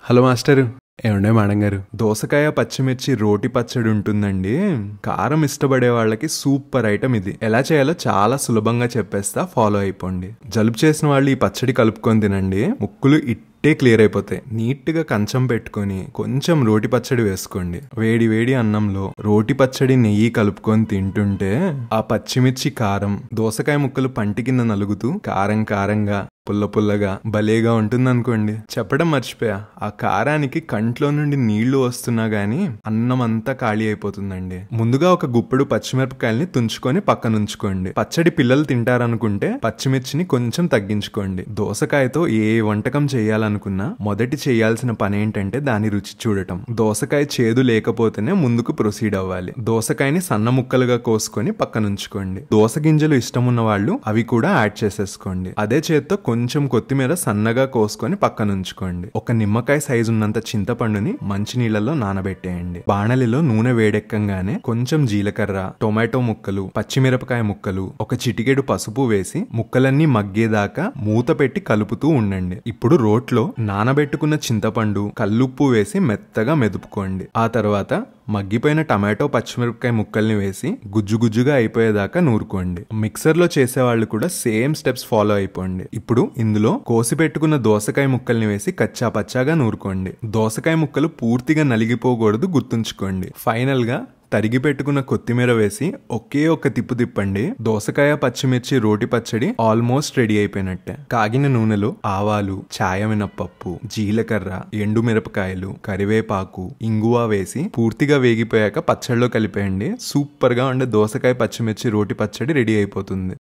Hello master. ఏమండే madam గారు, దోసకాయ పచ్చిమిర్చి రోటి పచ్చడి ఉంటుందండి. కారం ఇష్టపడే వాళ్ళకి సూపర్ ఐటమ్ ఇది. ఎలా చేయాలో చాలా సులభంగా చెప్పేస్తా, ఫాలో అయిపోండి. జలుబు చేసిన వాళ్ళు ఈ పచ్చడి కలుపుకొని తినండి, ముక్కులు క్లియర్ అయిపోతాయి. నీట్ గా కంచం పెట్టుకొని కొంచెం రోటి పచ్చడి వేసుకోండి. వేడి వేడి అన్నంలో రోటి పచ్చడి నెయ్యి కలుపుకొని తింటుంటే ఆ పచ్చిమిర్చి కారం దోసకాయ ముక్కలు పంటి కింద నలుగుతూ కారం కారంగా పుల్ల పుల్లగా భలేగా ఉంటుందనుకోండి. చెప్పడం మర్చిపోయా, ఆ కారానికి కంట్లో నుండి నీళ్లు వస్తున్నా గానీ అన్నం అంతా ఖాళీ అయిపోతుందండి. ముందుగా ఒక గుప్పెడు పచ్చిమిరపకాయల్ని తుంచుకొని పక్కనుంచుకోండి. పచ్చడి పిల్లలు తింటారనుకుంటే పచ్చిమిర్చిని కొంచెం తగ్గించుకోండి. దోసకాయతో ఏ వంటకం చేయాలనుకున్నా మొదటి చేయాల్సిన పని ఏంటంటే దాని రుచి చూడటం. దోసకాయ చేదు లేకపోతేనే ముందుకు ప్రొసీడ్ అవ్వాలి. దోసకాయని సన్న ముక్కలుగా కోసుకొని పక్కనుంచుకోండి. దోస గింజలు ఇష్టం ఉన్న వాళ్ళు అవి కూడా యాడ్ చేసేసుకోండి. అదే చేత్తో కొంచెం కొత్తిమీర సన్నగా కోసుకొని పక్కనుంచుకోండి. ఒక నిమ్మకాయ సైజు ఉన్నంత చింతపండుని మంచినీళ్లలో నానబెట్టేయండి. బాణలిలో నూనె వేడెక్కంగానే కొంచెం జీలకర్ర, టొమాటో ముక్కలు, పచ్చిమిరపకాయ ముక్కలు, ఒక చిటికెడు పసుపు వేసి ముక్కలన్నీ మగ్గేదాకా మూత పెట్టి కలుపుతూ ఉండండి. ఇప్పుడు రోట్లో నానబెట్టుకున్న చింతపండు, కల్లుప్పు వేసి మెత్తగా మెదుపుకోండి. ఆ తర్వాత మగ్గిపోయిన టమాటో, పచ్చిమిరపకాయ ముక్కల్ని వేసి గుజ్జు గుజ్జుగా అయిపోయేదాకా నూరుకోండి. మిక్సర్ లో చేసేవాళ్ళు కూడా సేమ్ స్టెప్స్ ఫాలో అయిపోండి. ఇప్పుడు ఇందులో కోసి పెట్టుకున్న దోసకాయ ముక్కల్ని వేసి కచ్చా పచ్చాగా నూరుకోండి. దోసకాయ ముక్కలు పూర్తిగా నలిగిపోకూడదు, గుర్తుంచుకోండి. ఫైనల్ గా తరిగి పెట్టుకున్న కొత్తిమీర వేసి ఒకే ఒక్క తిప్పు తిప్పండి. దోసకాయ పచ్చిమిర్చి రోటి పచ్చడి ఆల్మోస్ట్ రెడీ అయిపోయినట్టే. కాగిన నూనెలో ఆవాలు, చాయ మినప్పప్పు, జీలకర్ర, ఎండు మిరపకాయలు, కరివేపాకు, ఇంగువ వేసి పూర్తిగా వేగిపోయాక పచ్చడిలో కలిపేయండి. సూపర్ గా ఉండే దోసకాయ పచ్చిమిర్చి రోటి పచ్చడి రెడీ అయిపోతుంది.